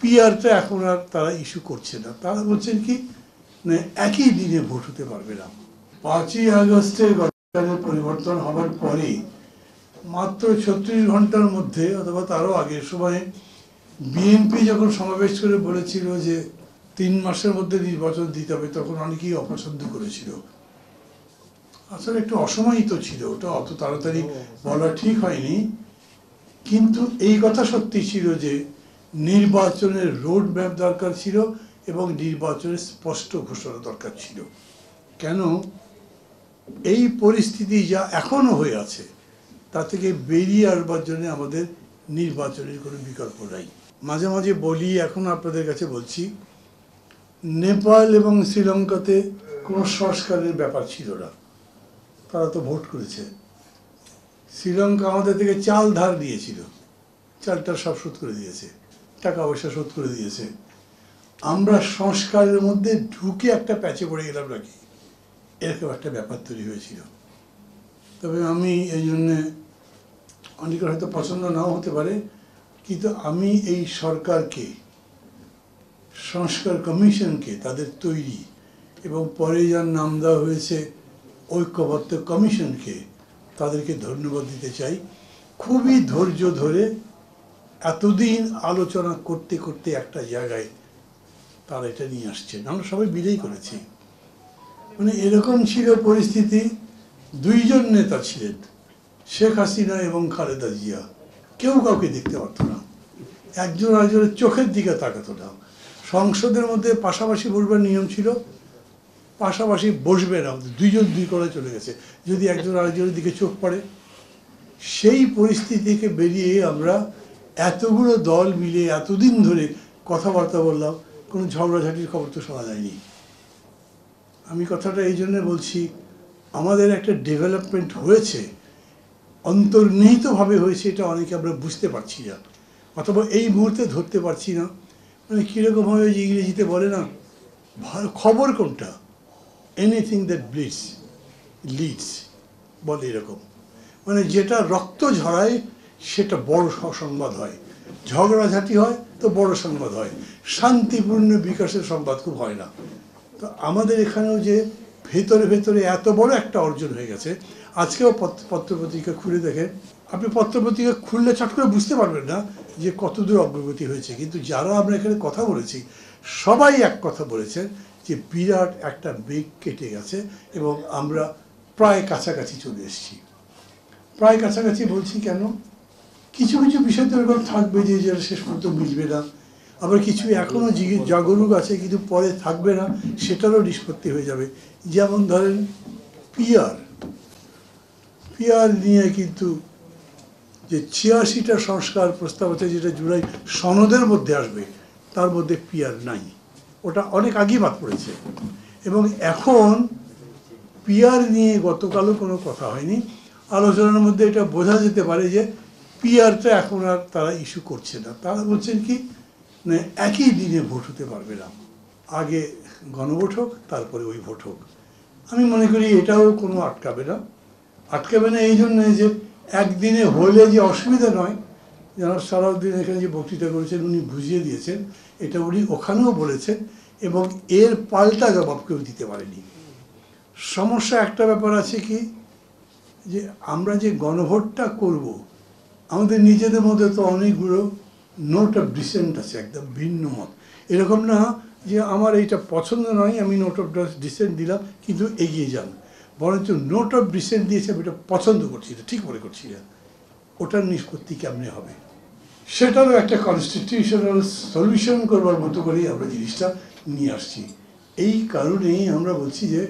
পিআরটা এখন আর তারা ইস্যু করছে না। তারা বলছেন কি না, একই দিনে ভোট হতে পারবে না। 5ই আগস্টে গতকালের পরিবর্তন হওয়ার পরে মাত্র 36 ঘন্টার মধ্যে অথবা তারও আগের সময়ে বিএনপি যখন সমাবেশ করে বলেছিল যে 3 মাসের মধ্যে নির্বাচন দিতে হবে, তখন অনেকেই অপছন্দ করেছিল। আসলে একটু অসময়িত ছিল, ওটা অত তাড়াতাড়ি বলা ঠিক হয়নি। কিন্তু এই কথা সত্যি ছিল যে নির্বাচনের রোড ম্যাপ দরকার ছিল এবং নির্বাচনের স্পষ্ট ঘোষণা দরকার ছিল। কেন এই পরিস্থিতি যা এখনো হয়ে আছে তা থেকে বেরিয়ে আসবার জন্য আমাদের নির্বাচনের কোনো বিকল্প নাই। মাঝে মাঝে বলি, এখন আপনাদের কাছে বলছি, নেপাল এবং শ্রীলঙ্কাতে কোনো সংস্কারের ব্যাপার ছিল না, তারা তো ভোট করেছে। শ্রীলঙ্কা আমাদের থেকে চাল ধার দিয়েছিল, চালটা সব শোধ করে দিয়েছে, টাকা পয়সা শোধ করে দিয়েছে। আমরা সংস্কারের মধ্যে ঢুকে একটা প্যাচে পড়ে গেলাম নাকি, এরকম একটা ব্যাপার তৈরি হয়েছিল। তবে আমি এই জন্যে, অনেকের হয়তো পছন্দ নাও হতে পারে, কিন্তু আমি এই সরকারকে, সংস্কার কমিশনকে, তাদের তৈরি এবং পরে যার নাম দেওয়া হয়েছে ঐক্যবদ্ধ কমিশনকে, তাদেরকে ধন্যবাদ দিতে চাই। খুবই ধৈর্য ধরে এতদিন আলোচনা করতে করতে একটা জায়গায় তারা এটা নিয়ে আসছেন। আমরা সবাই বিলেই করেছি। মানে এরকম ছিল পরিস্থিতি, 2 জন নেতা ছিলেন, শেখ হাসিনা এবং খালেদা জিয়া, কেউ কাউকে দেখতে পারত না, একজন আরেকজনের চোখের দিকে তাকাতো না। সংসদের মধ্যে পাশাপাশি বসবার নিয়ম ছিল, পাশাপাশি বসবে না, 2 জন 2 করে চলে গেছে যদি একজন আরেকজনের দিকে চোখ পড়ে। সেই পরিস্থিতি থেকে বেরিয়ে আমরা এতগুলো দল মিলে এতদিন ধরে কথাবার্তা বললাম, কোনো ঝগড়াঝাটির খবর তো শোনা যায়নি। আমি কথাটা এই জন্য বলছি, আমাদের একটা ডেভেলপমেন্ট হয়েছে, অন্তর্নিহিতভাবে হয়েছে, এটা অনেকে আমরা বুঝতে পারছি না, অথবা এই মুহূর্তে ধরতে পারছি না। মানে কীরকমভাবে যে ইংরেজিতে বলে না, ভালো খবর কোনটা, এনিথিং দ্যাট ব্লিডস লিডস বলে এরকম। মানে যেটা রক্ত ঝরায় সেটা বড় সংবাদ হয়, ঝগড়াঝাটি হয় তো বড় সংবাদ হয়, শান্তিপূর্ণ বিকাশের সংবাদ খুব হয় না। তো আমাদের এখানেও যে ভেতরে ভেতরে এত বড় একটা অর্জন হয়ে গেছে। আজকেও পত্রপত্রিকা খুলে দেখেন, আপনি পত্রপত্রিকা খুললে চট করে বুঝতে পারবেন না যে কতদূর অগ্রগতি হয়েছে। কিন্তু যারা আমরা এখানে কথা বলেছি সবাই এক কথা বলেছেন যে বিরাট একটা বেগ কেটে গেছে এবং আমরা প্রায় কাছাকাছি চলে এসেছি। প্রায় কাছাকাছি বলছি কেন, কিছু কিছু বিষয় তো এরকম থাকবে যে যেটা শেষ পর্যন্ত মিলবে না, আবার কিছু এখনও জাগরুক আছে কিন্তু পরে থাকবে না, সেটারও নিষ্পত্তি হয়ে যাবে। যেমন ধরেন পিআর নিয়ে কিন্তু যে 86টা সংস্কার প্রস্তাব আছে, যেটা জুলাই সনদের মধ্যে আসবে, তার মধ্যে পিআর নাই, ওটা অনেক আগেই বাদ পড়েছে। এবং এখন পিআর নিয়ে গতকালও কোনো কথা হয়নি। আলোচনার মধ্যে এটা বোঝা যেতে পারে যে পিআরটা এখন আর তারা ইস্যু করছে না। তারা বলছেন কি না, একই দিনে ভোট হতে পারবে না, আগে গণভোট হোক তারপরে ওই ভোট হোক। আমি মনে করি এটাও কোনো আটকাবে না এই জন্যে যে একদিনে হলে যে অসুবিধা নয়। যারা সারাউদ্দিন এখানে যে বক্তৃতা করেছেন উনি বুঝিয়ে দিয়েছেন, এটা উনি ওখানেও বলেছেন এবং এর পাল্টা জবাব কেউ দিতে পারেনি। সমস্যা একটা ব্যাপার আছে কি, যে আমরা যে গণভোটটা করব, আমাদের নিজেদের মধ্যে তো অনেকগুলো নোট অফ ডিসেন্ট আছে, একদম ভিন্ন মত। এরকম না যে আমার এইটা পছন্দ নয়, আমি নোট অফ ডিসেন্ট দিলাম কিন্তু এগিয়ে যান, বরঞ্চ নোট অফ ডিসেন্ট দিয়েছে আমি এটা পছন্দ করছি না, ঠিক মনে করছি না, ওটার নিষ্পত্তি কেমনে হবে, সেটারও একটা কনস্টিটিউশনাল সলিউশন করবার মতো করেই আমরা জিনিসটা নিয়ে আসছি। এই কারণেই আমরা বলছি যে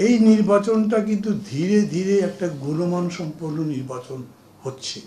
এই নির্বাচনটা কিন্তু ধীরে ধীরে একটা গুণমান সম্পন্ন নির্বাচন হচ্ছে।